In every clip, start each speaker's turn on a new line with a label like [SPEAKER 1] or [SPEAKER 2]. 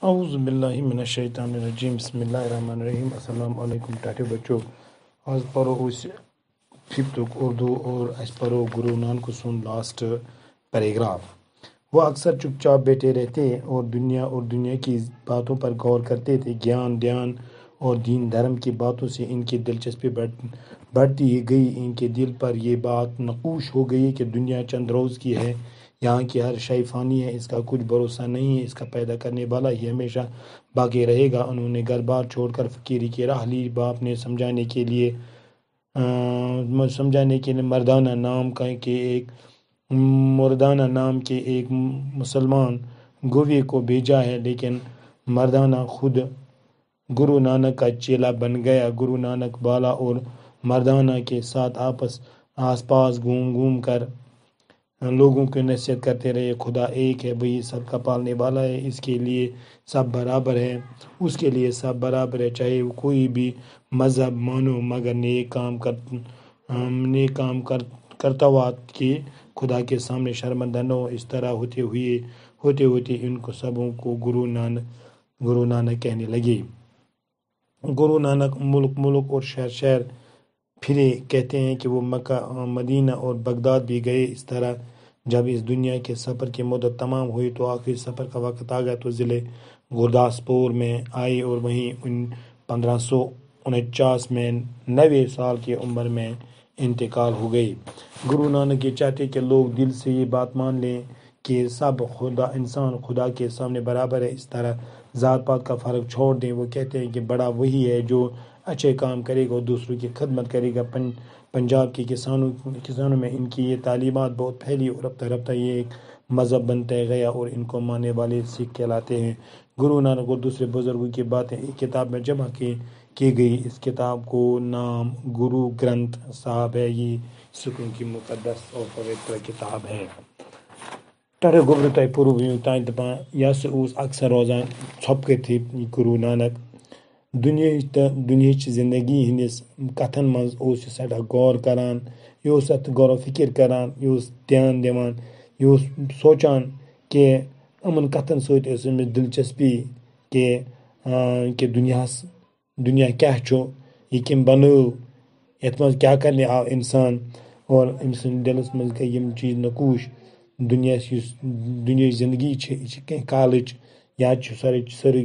[SPEAKER 1] اعوذ باللہ من الشیطان الرجیم بسم اللہ الرحمن الرحیم السلام علیکم ٹاٹے بچو آج پرو اس ففتک اردو اور اس پرو گرو نانک سن لاسٹ پیراگراف. وہ اکثر چپ چاپ بیٹھے رہتے اور دنیا کی باتوں پر غور کرتے تھے. گیان دھیان اور دین دھرم کی باتوں سے ان کی دلچسپی بڑھتی ہی گئی. ان کے دل پر یہ بات نقوش ہو گئی کہ دنیا چند روز کی ہے. یہاں کی ہر شے فانی ہے. اس کا کچھ بھروسہ نہیں ہے. اس کا پیدا کرنے والا ہی ہمیشہ باقی رہے گا. انہوں نے گھر بار چھوڑ کر فقیری کی راہ لی. باپ نے سمجھانے کے لیے مردانہ نام کے ایک مسلمان گوے کو بھیجا ہے، لیکن مردانہ خود گرو نانک کا چیلا بن گیا. گرو نانک بالا اور مردانہ کے ساتھ آس پاس گھوم کر لوگوں کو نصیحت کرتے رہے. خدا ایک ہے، وہی سب کا پالنے والا ہے. اس کے لیے سب برابر ہے. اس کے لیے سب برابر ہے، چاہے کوئی بھی مذہب مانو، مگر نیک کام کرتا ہوا کہ خدا کے سامنے شرمندہ نہ ہو. اس طرح ہوتے ان کو سبوں کو گرو نانک کہنے لگے. گرو نانک ملک اور شہر پھرے. کہتے ہیں کہ وہ مکہ، مدینہ اور بغداد بھی گئے. اس طرح جب اس دنیا کے سفر کی مدت تمام ہوئی تو آخری سفر کا وقت آ گیا تو ضلع گرداسپور میں آئے اور وہیں 1549 میں 90 سال کی عمر میں انتقال ہو گئی. گرو نانک یہ چاہتے کہ لوگ دل سے یہ بات مان لیں کہ سب انسان خدا کے سامنے برابر ہے. اس طرح ذات پات کا فرق چھوڑ دیں. وہ کہتے ہیں کہ بڑا وہی ہے جو اچھے کام کرے گا اور دوسروں کی خدمت کرے گا. پنجاب کے کسانوں میں ان کی یہ تعلیمات بہت پھیلی اور رفتہ یہ ایک مذہب بنتا گیا اور ان کو ماننے والے سکھ کہلاتے ہیں. گرو نانک اور دوسرے بزرگوں کی باتیں ایک کتاب میں جمع کی گئی. اس کتاب کو نام گرو گرنتھ صاحب ہے. یہ سکھوں کی مقدس اور پوتر کتاب ہے. ٹڑے گوبر تہ پورو تان دپان یس اکثر روزان ژھۄپکرتھٕے گرو نانک. دنیاچ زندگی ہندس کتھن مز سٹھاہ غور کران. یہ اتھ غور و فکر کران. یہ دھیان دِوان. یہ سوچان کہ یمن کتھن سۭتۍ أمِس دلچسپی کہ دنیا کیا چھُ، یہ کٔمۍ بنٲو، یتھ منٛز کیٛاہ کرنہِ آو انسان. اور أمۍ سٕنٛدِ دلس منٛز گٔے یِم چیٖز نقوش. دُنیاہٕچ زندگی چھِ یہِ چھِ کینٛہہ کالٕچ، یا چھُ سٲرٕے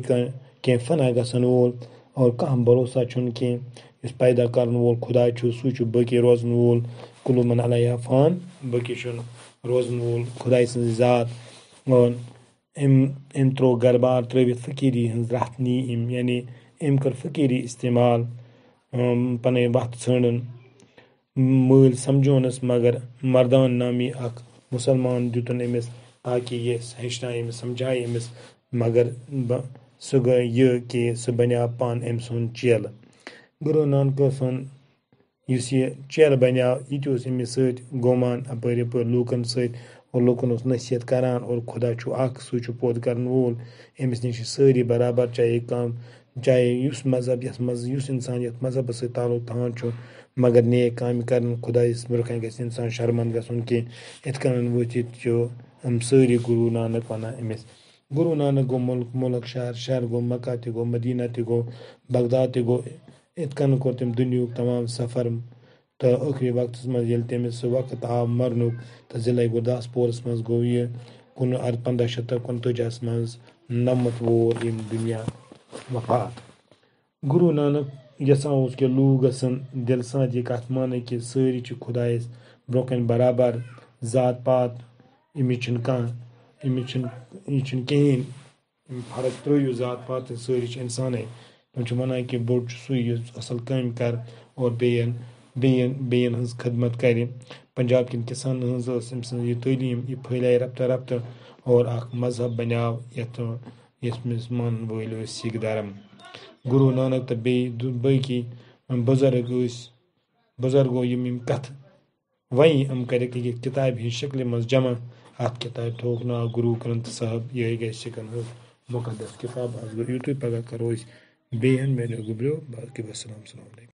[SPEAKER 1] کینٛہہ فنا گژھن وول اور کانٛہہ بھروسہ چھُنہٕ کینٛہہ. یُس پیدا کرن وول خدا چھُ سُے چھُ باقی روزن وول. کُلو من علیہ فان، باقی چھُنہٕ روزن وول خداے سٕنٛز ذات. اور أمۍ ترٛوو گرٕ بار ترٛٲوِتھ فقیٖری ہٕنٛز رَتھ نی أمۍ، یعنی أمۍ کٔر فقیٖری استعمال پنٕنۍ وَتھ ژھانڈن. مٲلۍ سمجھونس مگر مردان نامی اکھ مسلمان دیُتن أمِس تاکہ یہِ ہیٚچھنایہِ أمِس سمجھایہِ أمِس، مگر سُہ گٔے یہِ کہ سُہ بنیٛاو پانہٕ أمۍ سُنٛد چیلہٕ. گرو نانک سُنٛد یُس یہِ چیلہٕ بنیٛاو یہِ تہِ اوس أمِس سۭتۍ گومان اپٲرۍ یپٲرۍ لوٗکن سۭتۍ اور لوٗکن اوس نصیحت کران. اور خدا چھُ اکھ، سُے چھُ پوٚد کرن وول. أمِس نِش چھِ سٲری برابر، چاہے یُس مذہب یتھ منٛز یُس انسان یتھ مذہبس سۭتۍ تعلق تھاوان چھُ، مگر نیک کامہِ کرن. خدایس برونٛہہ کنہِ گژھِ انسان شرمنٛد گژھُن کینٛہہ. یِتھ کٔنن وٕچھِتھ چھُ یِم سٲری گرو نانک ونان أمِس. گرو نانک گوٚو مُلک شہر گوٚو مکہ تہِ گوٚو، مدینہ تہِ گوٚو، بغداد تہِ گوٚو. یِتھ کٔنۍ کوٚر تٔمۍ دُنیہُک تمام سفر. تہٕ ٲخری وقتس منٛز ییٚلہِ تٔمِس سُہ وقت آو مرنُک تہٕ ضلع گُرداسپورس منٛز گوٚو یہِ 1549 منٛز 90 وُہُر ییٚمہِ دُنیا وفات. گرو نانک یژھان اوس کہِ لوٗکھ گژھن دل سان یہِ کتھ مانٕنۍ کہِ سٲری چھِ خدایس برونٛہہ کنہِ برابر. ذات پات یہِ چھُنہٕ کہیٖنۍ. فرق ترٲیِو ذات پات تہٕ سٲری چھِ انسانٕے. تِم چھِ ونان کہِ بوٚڑ چھُ سُے یُس اصل کامہِ کر اور بیٚین ہٕنٛز خدمت کرِ. پنجاب کٮ۪ن کسانن ہٕنٛز ٲس أمۍ سٕنٛز یہِ تعلیٖم. یہِ پھٔہلے رفتہ اور اکھ مذہب بنیٛاو یتھ منٛز مانن وٲلۍ ٲسۍ سکھ دھرم. گرو نانک تہٕ بیٚیہِ باقی بزرگو یِم کتھٕ وۄنۍ یِم کٔرِکھ یہِ کتابہِ ہِنٛز شکلہِ منٛز جمع. اتھ کتابہِ تھووُکھ ناو گرو گرنتھ صاحب. یِہے گژھِ سکھن ہٕنٛز مقدس کتاب. آز گوٚو یُتُے، پگہہ کرو أسۍ بیٚیہِ ہن. مےٚ گوٚبریو باقی. وسلام. السلام علیکم.